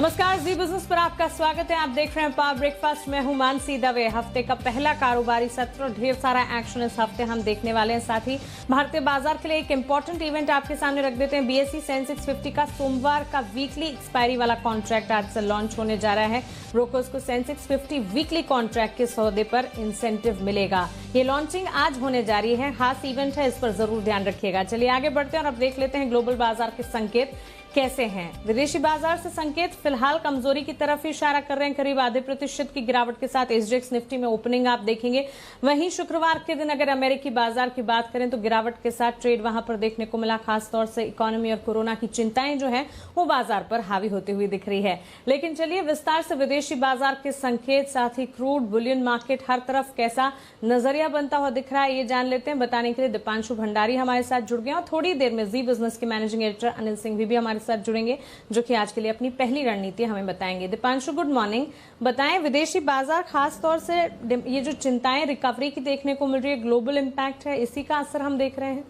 नमस्कार, जी बिजनेस पर आपका स्वागत है। आप देख रहे हैं पावर ब्रेकफास्ट। मैं हूं मानसी दवे। हफ्ते का पहला कारोबारी सत्र, ढेर सारा एक्शन इस हफ्ते हम देखने वाले हैं। साथ ही भारतीय बाजार के लिए एक इंपॉर्टेंट इवेंट आपके सामने रख देते हैं। बीएसई सेंसेक्स 50 का सोमवार का वीकली एक्सपायरी वाला कॉन्ट्रैक्ट आज से लॉन्च होने जा रहा है। ब्रोकर्स को सेंसेक्स 50 वीकली कॉन्ट्रैक्ट के सौदे पर इंसेंटिव मिलेगा। ये लॉन्चिंग आज होने जा रही है, खास इवेंट है, इस पर जरूर ध्यान रखिएगा। चलिए आगे बढ़ते हैं और अब देख लेते हैं ग्लोबल बाजार के संकेत कैसे हैं। विदेशी बाजार से संकेत फिलहाल कमजोरी की तरफ ही इशारा कर रहे हैं। करीब आधे प्रतिशत की गिरावट के साथ एसजीएक्स निफ्टी में ओपनिंग आप देखेंगे। वहीं शुक्रवार के दिन अगर अमेरिकी बाजार की बात करें तो गिरावट के साथ ट्रेड वहां पर देखने को मिला। खासतौर से इकोनॉमी और कोरोना की चिंताएं जो है वो बाजार पर हावी होती हुई दिख रही है। लेकिन चलिए विस्तार से विदेशी बाजार के संकेत, साथ ही क्रूड बुलियन मार्केट, हर तरफ कैसा नजरिया बनता हुआ दिख रहा है ये जान लेते हैं। बताने के लिए दीपांशु भंडारी हमारे साथ जुड़ गए और थोड़ी देर में जी बिजनेस के मैनेजिंग एडिटर अनिल सिंह भी हमारे साथ जुड़ेंगे, जो कि आज के लिए अपनी पहली रणनीति हमें बताएंगे। Deepanshu, good morning. बताएं, विदेशी बाजार खास तौर से ये जो चिंताएं रिकवरी की देखने को मिल रही है, ग्लोबल इंपैक्ट है, इसी का असर हम देख रहे हैं।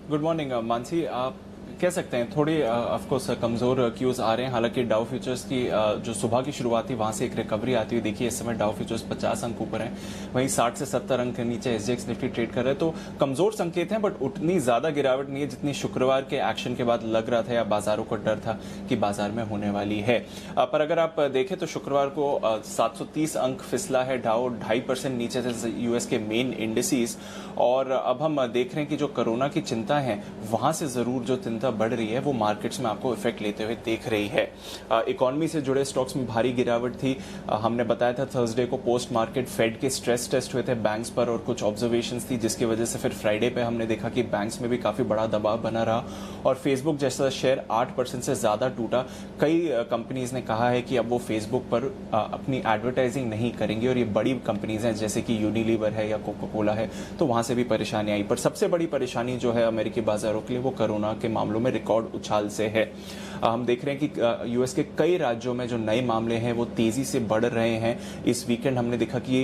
गुड मॉर्निंग मानसी, आप कह सकते हैं थोड़ी ऑफकोर्स कमजोर क्यूज आ रहे हैं। हालांकि डाउ फ्यूचर्स की जो सुबह की शुरुआत थी वहां से एक रिकवरी आती हुई देखिए। इस समय डाउ फ्यूचर्स 50 अंक ऊपर हैं, वहीं 60 से 70 अंक नीचे एसजीएक्स निफ्टी ट्रेड कर रहे हैं। तो कमजोर संकेत हैं, बट उतनी ज्यादा गिरावट नहीं है जितनी शुक्रवार के एक्शन के बाद लग रहा था या बाजारों को डर था कि बाजार में होने वाली है। पर अगर आप देखें तो शुक्रवार को 730 अंक फिसला है डाउ, 2.5% नीचे थे यूएस के मेन इंडिसेस। और अब हम देख रहे हैं कि जो कोरोना की चिंता है वहां से जरूर जो चिंता बढ़ रही है वो मार्केट्स में आपको इफेक्ट लेते हुए देख रही है। इकोनॉमी से जुड़े स्टॉक्स में भारी गिरावट थी। हमने बताया था थर्सडे को पोस्ट मार्केट फेड के स्ट्रेस टेस्ट हुए थे बैंक्स पर और कुछ ऑब्जर्वेशंस थी, जिसकी वजह से फिर फ्राइडे पे हमने देखा कि बैंक्स में भी काफी बड़ा दबाव बना रहा और फेसबुक जैसा शेयर 8% से ज्यादा टूटा। कई कंपनीज ने कहा है कि अब वो फेसबुक पर अपनी एडवर्टाइजिंग नहीं करेंगी और ये बड़ी कंपनीज हैं जैसे कि यूनिलीवर है या कोका कोला है, तो वहां से भी परेशानी आई। पर सबसे बड़ी परेशानी जो है अमेरिकी बाजारों के लिए वो कोरोना के मामलों में रिकॉर्ड उछाल से है। हम देख रहे हैं कि यूएस के कई राज्यों में जो नए मामले हैं वो तेजी से बढ़ रहे हैं। इस वीकेंड हमने देखा कि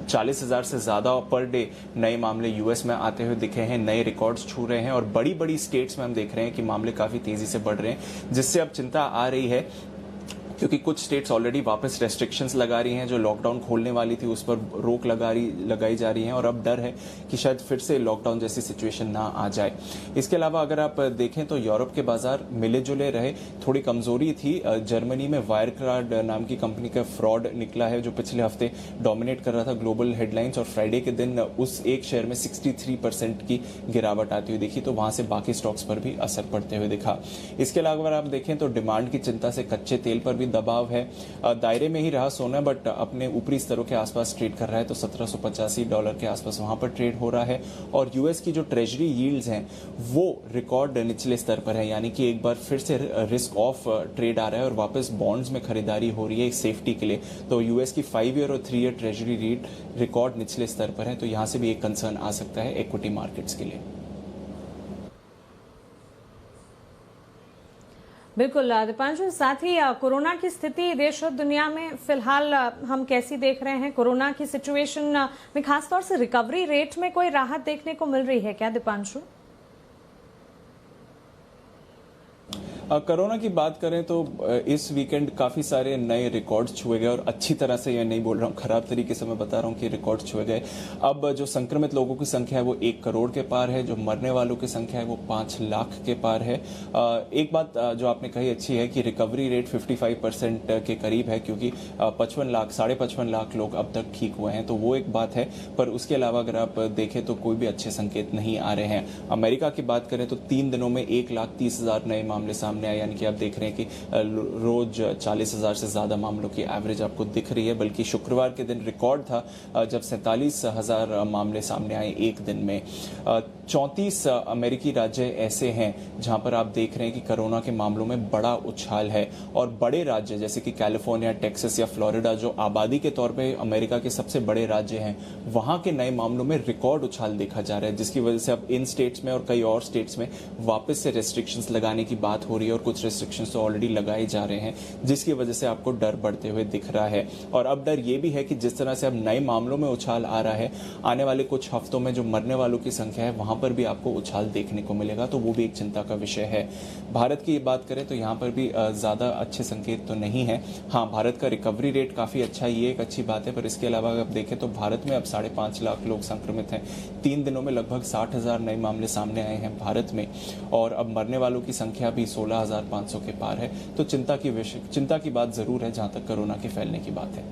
40,000 से ज्यादा पर डे नए मामले यूएस में आते हुए दिखे हैं, नए रिकॉर्ड्स छू रहे हैं और बड़ी बड़ी स्टेट्स में हम देख रहे हैं कि मामले काफी तेजी से बढ़ रहे हैं, जिससे अब चिंता आ रही है क्योंकि कुछ स्टेट्स ऑलरेडी वापस रेस्ट्रिक्शंस लगा रही हैं। जो लॉकडाउन खोलने वाली थी उस पर रोक लगाई जा रही है और अब डर है कि शायद फिर से लॉकडाउन जैसी सिचुएशन ना आ जाए। इसके अलावा अगर आप देखें तो यूरोप के बाजार मिले जुले रहे, थोड़ी कमजोरी थी। जर्मनी में वायरक्राफ्ट नाम की कंपनी का फ्रॉड निकला है जो पिछले हफ्ते डोमिनेट कर रहा था ग्लोबल हेडलाइंस और फ्राइडे के दिन उस एक शेयर में 63% की गिरावट आती हुई दिखी, तो वहां से बाकी स्टॉक्स पर भी असर पड़ते हुए दिखा। इसके अलावा अगर आप देखें तो डिमांड की चिंता से कच्चे तेल पर दबाव है। दायरे में ही रहा सोना, बट अपने ऊपरी स्तरों के आसपास ट्रेड कर रहा है, तो $1785 के आसपास वहां पर ट्रेड हो रहा है। और यूएस की जो ट्रेजरी यील्ड्स हैं वो रिकॉर्ड निचले स्तर पर है, यानी कि एक बार फिर से रिस्क ऑफ ट्रेड आ रहा है और वापस बॉन्ड्स में खरीदारी हो रही है सेफ्टी के लिए। तो यूएस की 5 ईयर और 3 ईयर ट्रेजरी रेट रिकॉर्ड निचले स्तर पर है, तो यहां से भी एक कंसर्न आ सकता है इक्विटी मार्केट्स के लिए। बिल्कुल दीपांशु, साथ ही कोरोना की स्थिति देश और दुनिया में फिलहाल हम कैसी देख रहे हैं? कोरोना की सिचुएशन में खासतौर से रिकवरी रेट में कोई राहत देखने को मिल रही है क्या दीपांशु? कोरोना की बात करें तो इस वीकेंड काफी सारे नए रिकॉर्ड्स छुए गए और अच्छी तरह से, ये नहीं बोल रहा हूँ खराब तरीके से मैं बता रहा हूँ कि रिकॉर्ड्स छुए गए। अब जो संक्रमित लोगों की संख्या है वो 1 करोड़ के पार है, जो मरने वालों की संख्या है वो 5 लाख के पार है। एक बात जो आपने कही अच्छी है कि रिकवरी रेट 55% के करीब है, क्योंकि 55 लाख लोग अब तक ठीक हुए हैं, तो वो एक बात है। पर उसके अलावा अगर आप देखें तो कोई भी अच्छे संकेत नहीं आ रहे हैं। अमेरिका की बात करें तो 3 दिनों में 1,30,000 नए मामले सामने आए, यानी कि आप देख रहे हैं कि रोज 40,000 से ज्यादा मामलों की एवरेज आपको दिख रही है। बल्कि शुक्रवार के दिन रिकॉर्ड था जब 47,000 मामले सामने आए एक दिन में। 34 अमेरिकी राज्य ऐसे हैं जहां पर आप देख रहे हैं कि कोरोना के मामलों में बड़ा उछाल है और बड़े राज्य जैसे कि कैलिफोर्निया, टेक्सास या फ्लोरिडा, जो आबादी के तौर पे अमेरिका के सबसे बड़े राज्य हैं, वहां के नए मामलों में रिकॉर्ड उछाल देखा जा रहा है, जिसकी वजह से अब इन स्टेट्स में और कई और स्टेट्स में वापस से रेस्ट्रिक्शंस लगाने की बात हो रही रही है और कुछ रिस्ट्रिक्शंस तो ऑलरेडी लगाए जा रहे हैं, जिसकी वजह से आपको डर बढ़ते हुए दिख रहा है। और अब डर ये भी है कि जिस तरह से अब नए मामलों में उछाल आ रहा है, आने वाले कुछ हफ्तों में जो मरने वालों की संख्या है वहां पर भी आपको उछाल देखने को मिलेगा, तो वो भी एक चिंता का विषय है। भारत की बात करें तो यहाँ पर भी ज़्यादा अच्छे संकेत तो नहीं है। हाँ, भारत का रिकवरी रेट काफ़ी अच्छा है, ये एक अच्छी बात है, पर इसके अलावा अगर देखें तो भारत में अब 5.5 लाख लोग संक्रमित हैं। 3 दिनों में लगभग 60,000 नए मामले सामने आए हैं भारत में, और अब मरने वालों की संख्या भी 16,500 के पार है। तो चिंता की बात ज़रूर है जहाँ तक कोरोना के फैलने की बात है।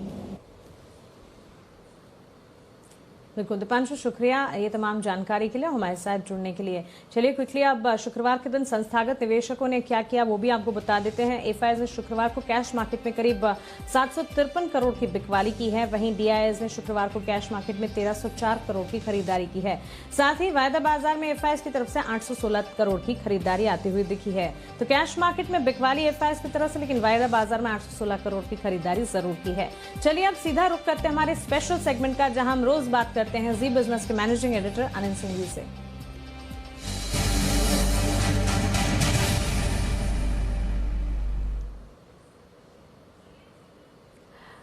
बिल्कुल दीपांशु, शुक्रिया ये तमाम जानकारी के लिए, हमारे साथ जुड़ने के लिए। चलिए क्विकली अब शुक्रवार के दिन संस्थागत निवेशकों ने क्या किया वो भी आपको बता देते हैं। एफआईआईज ने शुक्रवार को कैश मार्केट में करीब 753 करोड़ की बिकवाली की है। वहीं डीआईआईज ने शुक्रवार को कैश मार्केट में 1304 करोड़ की खरीदारी की है। साथ ही वायदा बाजार में एफआईआईज की तरफ से 816 करोड़ की खरीदारी आती हुई दिखी है। तो कैश मार्केट में बिकवाली एफआईआईज की तरफ से, लेकिन वायदा बाजार में 816 करोड़ की खरीदारी जरूर की है। चलिए अब सीधा रुख करते हैं हमारे स्पेशल सेगमेंट का, जहां हम रोज बात करते हैं जी बिजनेस के मैनेजिंग एडिटर अनिल सिंह जी से।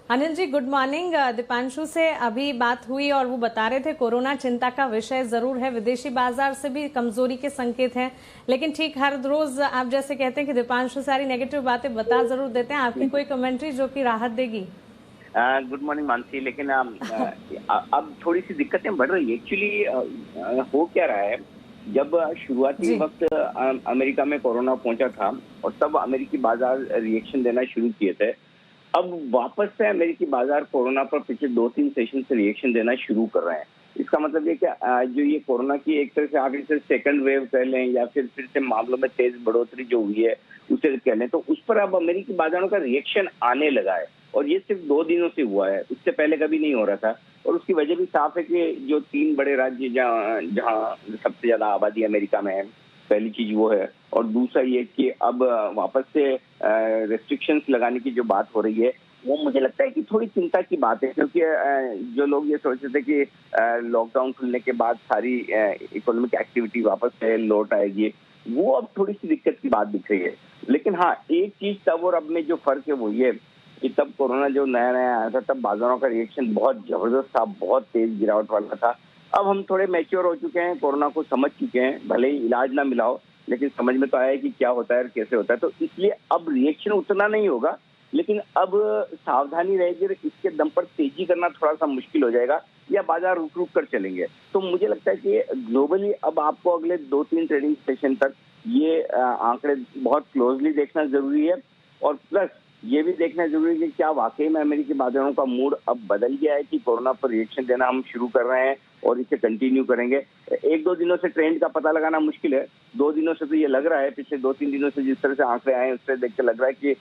Anil ji good morning. दीपांशु से अभी बात हुई और वो बता रहे थे कोरोना चिंता का विषय जरूर है, विदेशी बाजार से भी कमजोरी के संकेत हैं, लेकिन ठीक हर रोज आप जैसे कहते हैं कि दीपांशु सारी नेगेटिव बातें बता जरूर देते हैं, आपकी कोई कमेंट्री जो कि राहत देगी? गुड मॉर्निंग मानसी, लेकिन अब थोड़ी सी दिक्कतें बढ़ रही है। एक्चुअली हो क्या रहा है, जब शुरुआती वक्त अमेरिका में कोरोना पहुंचा था और तब अमेरिकी बाजार रिएक्शन देना शुरू किए थे। अब वापस से अमेरिकी बाजार कोरोना पर पिछले 2-3 सेशन से रिएक्शन देना शुरू कर रहे हैं। इसका मतलब ये कि जो ये कोरोना की एक तरह से आगे से सेकंड वेव कह लें या फिर से मामलों में तेज बढ़ोतरी जो हुई है उसे कह लें, तो उस पर अब अमेरिकी बाजारों का रिएक्शन आने लगा है। और ये सिर्फ 2 दिनों से हुआ है, उससे पहले कभी नहीं हो रहा था। और उसकी वजह भी साफ है कि जो 3 बड़े राज्य जहाँ सबसे ज्यादा आबादी अमेरिका में है, पहली चीज वो है। और दूसरा ये कि अब वापस से रेस्ट्रिक्शंस लगाने की जो बात हो रही है, वो मुझे लगता है कि थोड़ी चिंता की बात है, क्योंकि जो लोग ये सोचते थे कि लॉकडाउन खुलने के बाद सारी इकोनॉमिक एक्टिविटी वापस से लौट आएगी, वो अब थोड़ी सी दिक्कत की बात दिख रही है। लेकिन हाँ, एक चीज तब और अब में जो फर्क है वो ये कि तब कोरोना जो नया नया आया था तब बाजारों का रिएक्शन बहुत जबरदस्त था, बहुत तेज गिरावट वाला था। अब हम थोड़े मैच्योर हो चुके हैं, कोरोना को समझ चुके हैं, भले ही इलाज ना मिला हो लेकिन समझ में तो आया कि क्या होता है और कैसे होता है। तो इसलिए अब रिएक्शन उतना नहीं होगा, लेकिन अब सावधानी रहेगी। इसके दम पर तेजी करना थोड़ा सा मुश्किल हो जाएगा या बाजार रुक रुक कर चलेंगे। तो मुझे लगता है कि ग्लोबली अब आपको अगले 2-3 ट्रेडिंग सेशन तक ये आंकड़े बहुत क्लोजली देखना जरूरी है। और प्लस ये भी देखना जरूरी है कि क्या वाकई में अमेरिकी बाजारों का मूड अब बदल गया है कि कोरोना पर रिएक्शन देना हम शुरू कर रहे हैं और इसे कंटिन्यू करेंगे। 1-2 दिनों से ट्रेंड का पता लगाना मुश्किल है, 2 दिनों से तो ये लग रहा है, पिछले 2-3 दिनों से जिस तरह से आंकड़े आए उससे देख के लग रहा है कि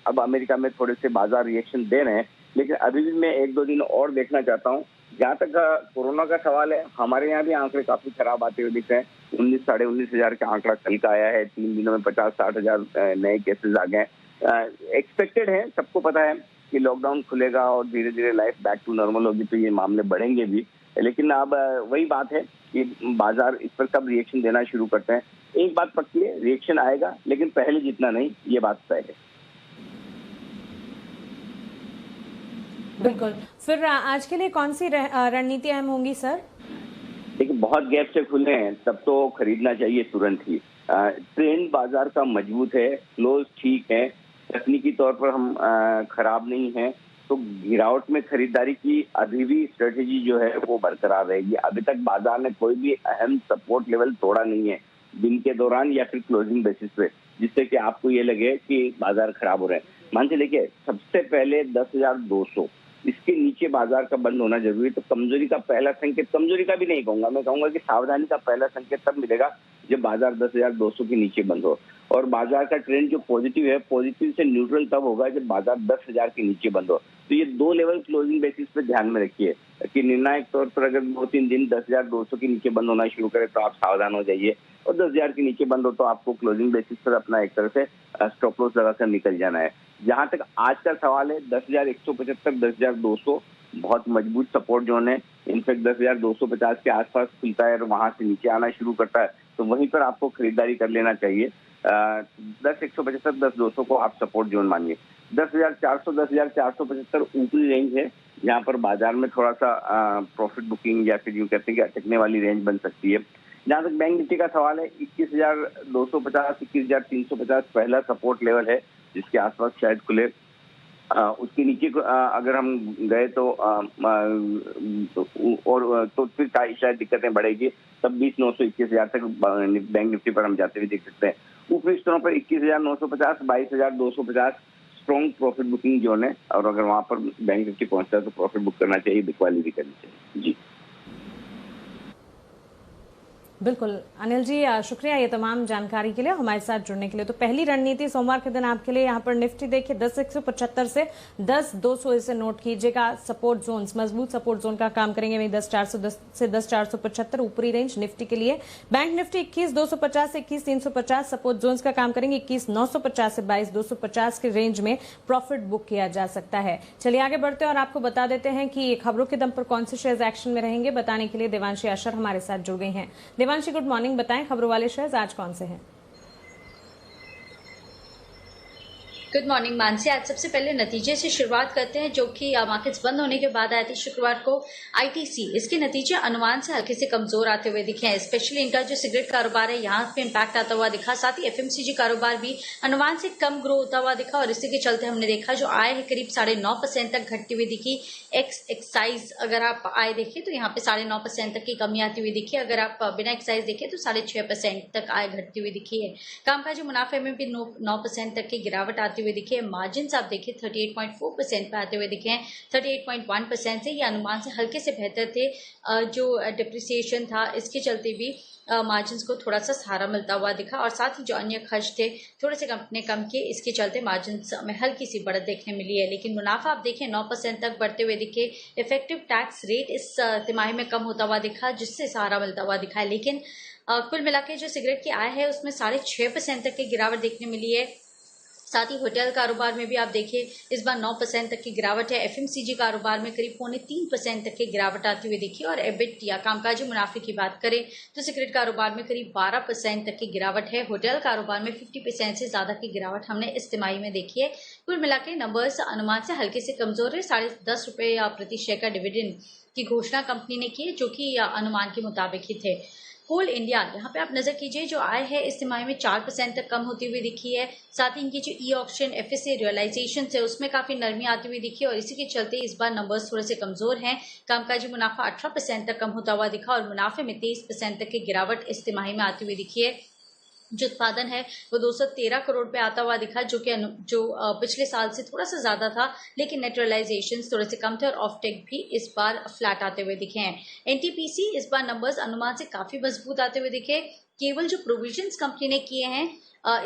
अब अमेरिका में थोड़े से बाजार रिएक्शन दे रहे हैं। लेकिन अभी भी मैं 1-2 दिन और देखना चाहता हूँ। जहाँ तक कोरोना का सवाल है, हमारे यहाँ भी आंकड़े काफी खराब आते हुए दिख रहे हैं। 19-19,500 का आंकड़ा कल का आया है, 3 दिनों में 50-60 हजार नए केसेस आ गए। एक्सपेक्टेड है, सबको पता है कि लॉकडाउन खुलेगा और धीरे धीरे लाइफ बैक टू नॉर्मल होगी तो ये मामले बढ़ेंगे भी। लेकिन अब वही बात है कि बाजार इस पर कब रिएक्शन देना शुरू करते हैं। एक बात पक्की है, रिएक्शन आएगा, लेकिन पहले जितना नहीं, ये बात तय है। बिल्कुल। फिर आज के लिए कौन सी रणनीति अहम होंगी सर? देखिए, बहुत गैप से खुले हैं तब तो खरीदना चाहिए तुरंत ही। ट्रेंड बाजार का मजबूत है, क्लोज ठीक है, तकनीकी तौर पर हम खराब नहीं है, तो गिरावट में खरीदारी की अभी भी स्ट्रेटेजी जो है वो बरकरार रहेगी। अभी तक बाजार ने कोई भी अहम सपोर्ट लेवल तोड़ा नहीं है दिन के दौरान या फिर क्लोजिंग बेसिस पे, जिससे कि आपको ये लगे कि बाजार खराब हो रहे हैं। मान के देखिए, सबसे पहले 10,200 इसके नीचे बाजार का बंद होना जरूरी है। तो कमजोरी का पहला संकेत, कमजोरी का भी नहीं कहूंगा, मैं कहूंगा कि सावधानी का पहला संकेत तब मिलेगा जब बाजार 10,200 के नीचे बंद हो। और बाजार का ट्रेंड जो पॉजिटिव है, पॉजिटिव से न्यूट्रल तब होगा जब बाजार 10,000 के नीचे बंद हो। तो ये 2 लेवल क्लोजिंग बेसिस पे ध्यान में रखिए कि निर्णायक तौर पर अगर 2-3 दिन 10,200 के नीचे बंद होना शुरू करे तो आप सावधान हो जाइए, और 10,000 के नीचे बंद हो तो आपको क्लोजिंग बेसिस पर अपना एक तरह से स्टॉप लॉस लगाकर निकल जाना है। जहां तक आज का सवाल है, 10,175, 10,200 बहुत मजबूत सपोर्ट जोन है। इनफैक्ट 10,250 के आसपास खुलता है और वहां से नीचे आना शुरू करता है तो वहीं पर आपको खरीदारी कर लेना चाहिए। 10,175, 10,200 को आप सपोर्ट जोन मानिए। 10,400, 10,475 ऊपरी रेंज है, जहां पर बाजार में थोड़ा सा प्रॉफिट बुकिंग या फिर यूं कहते हैं कि अटकने वाली रेंज बन सकती है। जहां तक बैंक निफ्टी का सवाल है, 21,250, 21,350 पहला सपोर्ट लेवल है, जिसके आसपास शायद खुले। उसके नीचे अगर हम गए तो फिर शायद दिक्कतें बढ़ेगी, तब 20,900, 21,000 तक बैंक निफ्टी पर हम जाते हुए देख सकते हैं। ऊपरी स्तरों पर 21,950, 22,250 स्ट्रॉन्ग प्रॉफिट बुकिंग जोन है, और अगर वहां पर बैंक निफ्टी पहुंचता है तो प्रॉफिट बुक करना चाहिए, बिकवाली भी करनी चाहिए। जी बिल्कुल अनिल जी, शुक्रिया ये तमाम जानकारी के लिए, हमारे साथ जुड़ने के लिए। तो पहली रणनीति सोमवार के दिन आपके लिए यहाँ पर निफ्टी देखिए 10,175 से 10,200 इसे नोट कीजिएगा। सपोर्ट जोन्स, मजबूत सपोर्ट जोन का काम करेंगे। वहीं 10,410 से 10,475 ऊपरी रेंज निफ्टी के लिए। बैंक निफ्टी 21,250 से 21,350 सपोर्ट जोन्स का काम करेंगे। 21,950 से 22,250 के रेंज में प्रॉफिट बुक किया जा सकता है। चलिए आगे बढ़ते हैं और आपको बता देते हैं कि खबरों के दम पर कौन से शेयर्स एक्शन में रहेंगे। बताने के लिए देवांशी अशर हमारे साथ जुड़ गई हैं। देवांशी, गुड मॉर्निंग, बताएं खबरों वाले शेयर्स आज कौन से हैं? Good morning Mansi. आज सबसे पहले नतीजे से शुरुआत करते हैं, जो कि मार्केट्स बंद होने के बाद आए थे शुक्रवार को। आईटीसी, इसके नतीजे अनुमान से हल्के से कमजोर आते हुए दिखे हैं। स्पेशली इनका जो सिगरेट कारोबार है, यहाँ पे इम्पैक्ट आता हुआ दिखा। साथ ही एफएमसीजी कारोबार भी अनुमान से कम ग्रो होता हुआ दिखा, और इसी के चलते हमने देखा जो आय है करीब 9.5% तक घटती हुई दिखी। एक्साइज अगर आप आय देखें तो यहाँ पे 9.5% तक की कमी आती हुई दिखी। अगर आप बिना एक्साइज देखें तो 6.5% तक आय घटती हुई दिखी है। कामकाजी मुनाफे में भी 9% तक की गिरावट आती हुए दिखे। मार्जिन आप देखिए 38.4% पे आते हुए दिखे हैं। 38.1% से ये अनुमान से हल्के से बेहतर थे। जो डिप्रिसिएशन था इसके चलते भी मार्जिन को थोड़ा सा सहारा मिलता हुआ दिखा, और साथ ही जो अन्य खर्च थे थोड़े से कंपनी कम किए, इसके चलते मार्जिन में हल्की सी बढ़त देखने मिली है। लेकिन मुनाफा आप देखें 9% तक बढ़ते हुए दिखे। इफेक्टिव टैक्स रेट इस तिमाही में कम होता हुआ दिखा, जिससे सहारा मिलता हुआ दिखा है। लेकिन कुल मिलाकर जो सिगरेट की आय है उसमें 6.5% तक की गिरावट देखने मिली है। साथ ही होटल कारोबार में भी आप देखिए इस बार 9% तक की गिरावट है। एफएमसीजी कारोबार में करीब 3.25% तक की गिरावट आती हुई दिखी। और एबिट या कामकाजी मुनाफे की बात करें तो सिगरेट कारोबार में करीब 12% तक की गिरावट है। होटल कारोबार में 50% से ज्यादा की गिरावट हमने इस तिमाही में देखी है। कुल मिलाकर नंबर्स अनुमान से हल्के से कमजोर है। 10.5 रुपए प्रति शेयर का डिविडेंड की घोषणा कंपनी ने की है, जो कि अनुमान के मुताबिक ही थे। कोल इंडिया, यहाँ पे आप नजर कीजिए जो आय है इस तिमाही में 4% तक कम होती हुई दिखी है। साथ ही इनकी जो ई ऑक्शन एफएसए रियलाइजेशन है उसमें काफी नरमी आती हुई दिखी, और इसी के चलते इस बार नंबर्स थोड़े से कमजोर हैं। कामकाजी मुनाफा 18% तक कम होता हुआ दिखा, और मुनाफे में 23% तक की गिरावट इस तिमाही में आती हुई दिखी है। जो उत्पादन है वो 213 करोड़ पे आता हुआ दिखा, जो कि पिछले साल से थोड़ा सा ज्यादा था। लेकिन नेट रियलाइजेशन थोड़े से कम थे, और ऑफटेक भी इस बार फ्लैट आते हुए दिखे हैं। एनटीपीसी इस बार नंबर्स अनुमान से काफी मजबूत आते हुए दिखे। केवल जो प्रोविजंस कंपनी ने किए हैं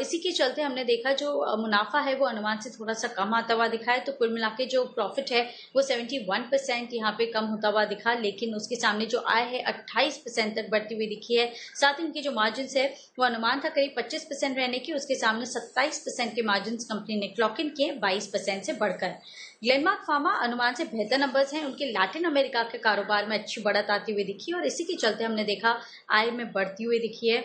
इसी के चलते हमने देखा जो मुनाफा है वो अनुमान से थोड़ा सा कम आता हुआ दिखा है। तो कुल मिला के जो प्रॉफिट है वो 71% यहाँ पे कम होता हुआ दिखा, लेकिन उसके सामने जो आय है 28% तक बढ़ती हुई दिखी है। साथ ही इनकी जो मार्जिन है वो अनुमान था करीब 25% रहने की, उसके सामने 27% के मार्जिन कंपनी ने क्लॉक इन किए 22% से बढ़कर। ग्लेनमार्क फार्मा अनुमान से बेहतर नंबर्स हैं। उनके लैटिन अमेरिका के कारोबार में अच्छी बढ़त आती हुई दिखी, और इसी के चलते हमने देखा आय में बढ़ती हुई दिखी है।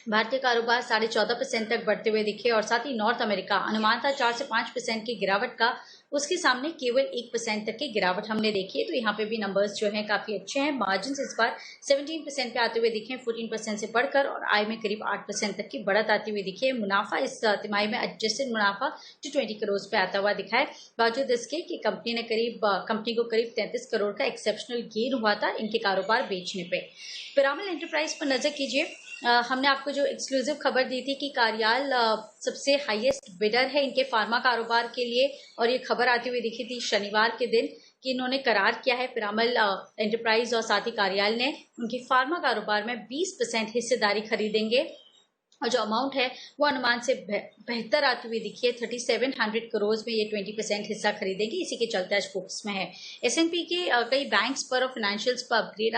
भारतीय कारोबार 14.5% तक बढ़ते हुए दिखे, और साथ ही नॉर्थ अमेरिका अनुमान था 4 से 5% की गिरावट का, उसके सामने केवल 1% तक की गिरावट हमने देखी है। तो यहाँ पे भी नंबर्स जो हैं काफी अच्छे हैं। मार्जिन इस बार 17% पे आते हुए दिखे, 14% से बढ़कर, और आय में करीब 8% तक की बढ़त आती हुई दिखी है। मुनाफा इस तिमाही में एडजस्टेड मुनाफा 220 करोड़ पे आता हुआ दिखा है। बावजूद इसके कि कंपनी को करीब 33 करोड़ का एक्सेप्शनल गेन हुआ था इनके कारोबार बेचने पे। पिरामल एंटरप्राइज पर नजर कीजिए। हमने आपको जो एक्सक्लूसिव खबर दी थी कि कार्याल सबसे हाईएस्ट बिडर है इनके फार्मा कारोबार के लिए, और ये खबर आती हुई दिखी थी शनिवार के दिन कि इन्होंने करार किया है पिरामल एंटरप्राइज और साथ ही कार्याल ने उनकी फार्मा कारोबार में 20% हिस्सेदारी खरीदेंगे, और जो अमाउंट है वो अनुमान से बेहतर आती हुई दिखी है। 3700 करोड़ में ये 20% हिस्सा खरीदेंगे। इसी के चलते आज फोकस में है। S&P के कई बैंक्स पर और फाइनेंशियल्स पर अपडेट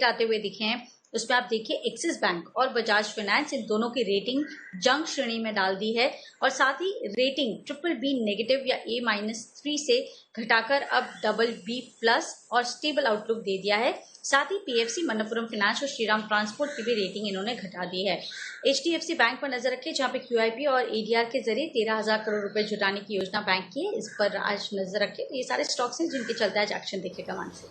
आते हुए दिखे हैं। उसमें आप देखिए एक्सिस बैंक और बजाज फाइनेंस इन दोनों की रेटिंग जंग श्रेणी में डाल दी है और साथ ही रेटिंग BBB नेगेटिव या A-3 से घटाकर अब BB+ और स्टेबल आउटलुक दे दिया है। साथ ही PFC, मनप्पुरम फाइनेंस और श्रीराम ट्रांसपोर्ट की भी रेटिंग इन्होंने घटा दी है। HDFC बैंक पर नजर रखें, जहां पे QIP और ADR के जरिए 13,000 करोड़ रुपए जुटाने की योजना बैंक की है। इस पर आज नजर रखें तो ये सारे स्टॉक्स हैं जिनके चलते आज एक्शन दिखेगा। मानसी,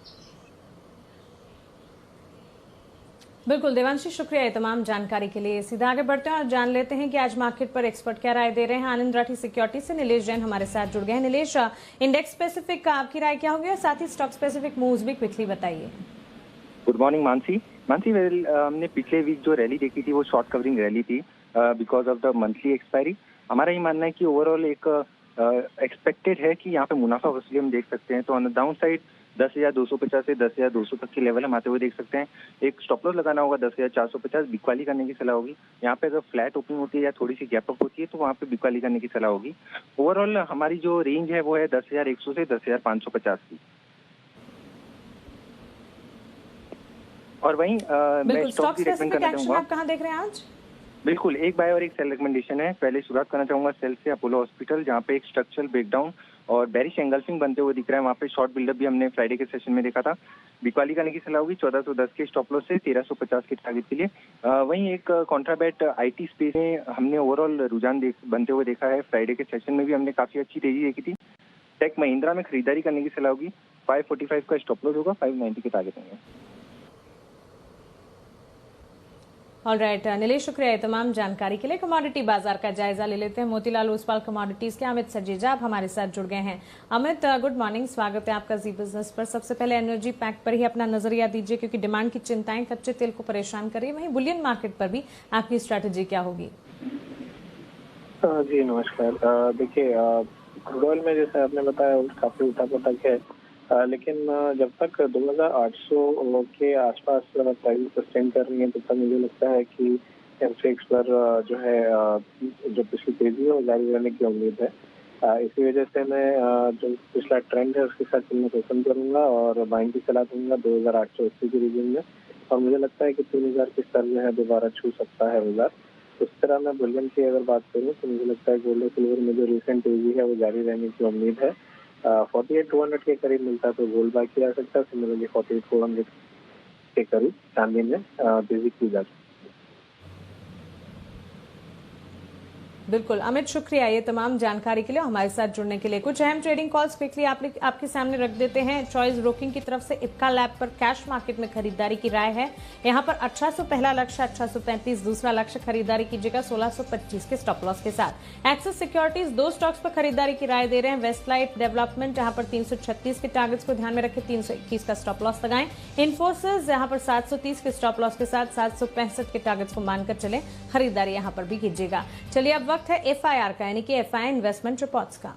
बिल्कुल देवांशी, शुक्रिया ये तमाम जानकारी के लिए। सीधा आगे बढ़ते हैं और जान लेते हैं कि आज मार्केट पर एक्सपर्ट क्या राय दे रहे हैं। आनंद राठी सिक्योरिटी से नीलेश जैन हमारे साथ जुड़ गए हैं। नीलेश, इंडेक्स स्पेसिफिक आपकी राय क्या होगी और साथ ही स्टॉक स्पेसिफिक मूव्स भी क्विकली बताइए। Good morning Mansi. हमने पिछले वीक जो रैली देखी थी वो शॉर्ट कवरिंग रैली थी because of the monthly expiry. हमारा ये मानना है कि ओवरऑल एक एक्सपेक्टेड है कि यहाँ पे मुनाफा वसूली हम देख सकते हैं। तो ऑन द डाउन साइड 10,250 से 10,200 तक की लेवल हम आते हुए देख सकते हैं। एक स्टॉप लॉस लगाना होगा 10,450, बिकवाली करने की सलाह होगी। यहाँ पे अगर फ्लैट ओपनिंग होती है या थोड़ी सी गैप अप होती है तो वहाँ पे बिकवाली करने की सलाह होगी। ओवरऑल हमारी जो रेंज है वो है 10,100 से 10,550 की। और वहीं मैं स्टॉक की रेकमेंड करना चाहूंगा। आप कहाँ देख रहे हैं आज? बिल्कुल, एक बाय और एक सेल रिकमेंडेशन है। पहले शुरुआत करना चाहूंगा सेल से, अपोलो हॉस्पिटल, जहाँ पे एक स्ट्रक्चरल ब्रेकडाउन और बेरिश एंगल्फिंग बनते हुए दिख रहा है। वहाँ पे शॉर्ट बिल्डअप भी हमने फ्राइडे के सेशन में देखा था। बिकवाली करने की सलाह होगी 1410 के स्टॉप लॉस से 1350 के टारगेट के लिए। वहीं एक कॉन्ट्राबैट IT स्पेस में हमने ओवरऑल रुझान बनते हुए देखा है। फ्राइडे के सेशन में भी हमने काफी अच्छी तेजी देखी थी। टेक महिंद्रा में खरीदारी करने की सलाह होगी। 545 का स्टॉप लॉस होगा, 590 के टारगेट होंगे। ऑलराइट नीलेश, शुक्रिया ये तमाम जानकारी के लिए। कमोडिटी बाजार का जायजा ले लेते हैं। मोतीलाल ओसवाल कमोडिटीज के अमित सजीजा आप हमारे साथ जुड़ गए हैं। अमित, गुड मॉर्निंग, स्वागत है आपका जी बिजनेस पर। सबसे पहले एनर्जी पैक पर ही अपना नजरिया दीजिए क्योंकि डिमांड की चिंताएं कच्चे तेल को परेशान कर रही है। वहीं बुलियन मार्केट पर भी आपकी स्ट्रैटेजी क्या होगी? जी नमस्कार। देखिए, क्रूड ऑयल में जैसे आपने बताया काफी उठापटक है, लेकिन जब तक 2,800 के आसपास प्राइस सस्टेन कर रही है तब तक मुझे लगता है कि एमसीएक्स पर जो है जो पिछली तेजी है वो जारी रहने की उम्मीद है। इसी वजह से मैं जो पिछला ट्रेंड है उसके साथ चलना पसंद करूंगा और बाइंग की सलाह दूंगा 2,880 के रीजन में। और मुझे लगता है कि 3,000 के स्तर जो है दोबारा छू सकता है बाजार। उस तरह मैं बुलियन की अगर बात करूँ तो मुझे लगता है गोल्ड सिल्वर में जो रिसेंट तेजी है वो जारी रहने की उम्मीद है। 48,200 के करीब मिलता तो गोल्ड बाय किया जा सकता है। सिमिलरली 48,400 के करीब चांदी में तेजी की जा सकती है। बिल्कुल अमित, शुक्रिया ये तमाम जानकारी के लिए, हमारे साथ जुड़ने के लिए। कुछ अहम ट्रेडिंग कॉल्स क्विकली आपके सामने रख देते हैं। चॉइस ब्रोकिंग की तरफ से इप्का लैब पर कैश मार्केट में खरीदारी की राय है। यहां पर 1800 पहला लक्ष्य, 1835 दूसरा लक्ष्य, खरीदारी कीजिएगा 1625 के स्टॉप लॉस के साथ। एक्सिस सिक्योरिटीज 2 स्टॉक्स पर खरीदारी की राय दे रहे हैं। वेस्टलाइट डेवलपमेंट यहां पर 336 के टारगेट्स को ध्यान में रखें, 321 का स्टॉप लॉस लगाएं। इन्फोसिस यहां पर 730 के स्टॉप लॉस के साथ 765 के टारगेट्स को मानकर चलें, खरीदारी यहां पर भी कीजिएगा। चलिए अब वक्त है FIR का, यानी कि FI इन्वेस्टमेंट रिपोर्ट्स का।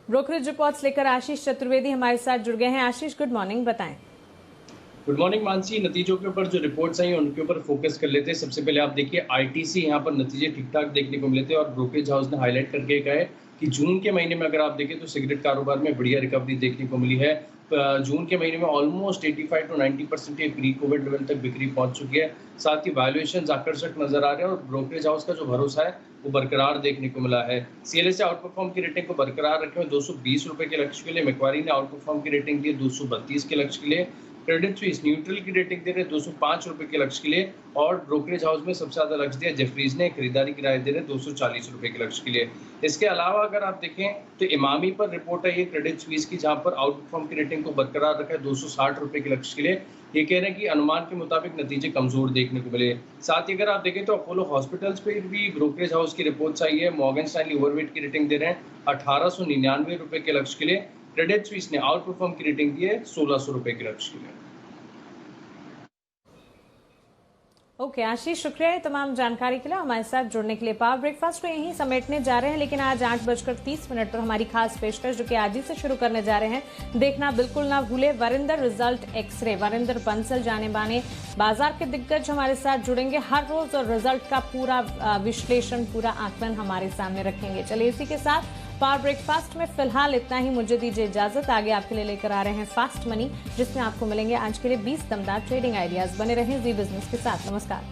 ब्रोकरेज रिपोर्ट्स लेकर आशीष चतुर्वेदी हमारे साथ जुड़ गए हैं। आशीष, गुड मॉर्निंग, बताएं। Good morning Mansi. नतीजों के ऊपर जो रिपोर्ट्स आई उनके ऊपर फोकस कर लेते हैं। सबसे पहले आप देखिए ITC, यहाँ पर नतीजे ठीक ठाक देखने को मिले थे और ब्रोकरेज हाउस ने हाईलाइट करके कहा है कि जून के महीने में अगर आप देखें तो सिगरेट कारोबार में बढ़िया रिकवरी देखने को मिली है। जून के महीने में ऑलमोस्ट 85 to 90% ये प्री कोविड लेवल तक बिक्री पहुंच चुकी है। साथ ही वैल्यूएशन आकर्षक नजर आ रहे हैं और ब्रोकरेज हाउस का जो भरोसा है वो बरकरार देखने को मिला है। CLS आउट परफॉर्म की रेटिंग को बरकरार रखे हुए 220 रुपए के लक्ष्य के लिए। मैक्वारी ने आउट परफॉर्म की रेटिंग दी 232 के लक्ष्य के लिए। क्रेडिट स्विस न्यूट्रल की रेटिंग दे रहे 205 रुपए के लक्ष्य के लिए और ब्रोकरेज हाउस में सबसे ज्यादा लक्ष्य दिया जेफरीज ने, खरीदारी की राय दे रहे 240 रुपए के लक्ष्य के लिए। इसके अलावा अगर आप देखें तो इमामी पर रिपोर्ट है ये क्रेडिट स्विस की, जहां पर आउट परफॉर्म की रेटिंग को बरकरार रखा है 260 रुपए के लक्ष्य के लिए। ये कह रहे हैं कि अनुमान के मुताबिक नतीजे कमजोर देखने को मिले। साथ ही अगर आप देखें तो अपोलो हॉस्पिटल्स पे भी ब्रोकरेज हाउस की रिपोर्ट्स आई है। मॉर्गन स्टैनली ओवरवेट की रेटिंग दे रहे हैं 1899 रुपए के लक्ष्य के लिए। क्रेडिट स्विस ने आउट परफॉर्म की रेटिंग दी है 1600 रुपए के लक्ष्य के लिए। ओके आशीष, शुक्रिया है तमाम जानकारी के लिए, हमारे साथ जुड़ने के लिए। पावर ब्रेकफास्ट को यहीं समेटने जा रहे हैं, लेकिन आज 8:30 पर हमारी खास पेशकश जो कि आज ही से शुरू करने जा रहे हैं, देखना बिल्कुल ना भूले वरिंदर रिजल्ट एक्सरे। वरिंदर बंसल जाने माने बाजार के दिग्गज हमारे साथ जुड़ेंगे हर रोज और रिजल्ट का पूरा विश्लेषण, पूरा आकलन हमारे सामने रखेंगे। चलिए इसी के साथ पावर ब्रेकफास्ट में फिलहाल इतना ही, मुझे दीजिए इजाजत। आगे आपके लिए लेकर आ रहे हैं फास्ट मनी, जिसमें आपको मिलेंगे आज के लिए 20 दमदार ट्रेडिंग आइडियाज। बने रहें जी बिजनेस के साथ। नमस्कार।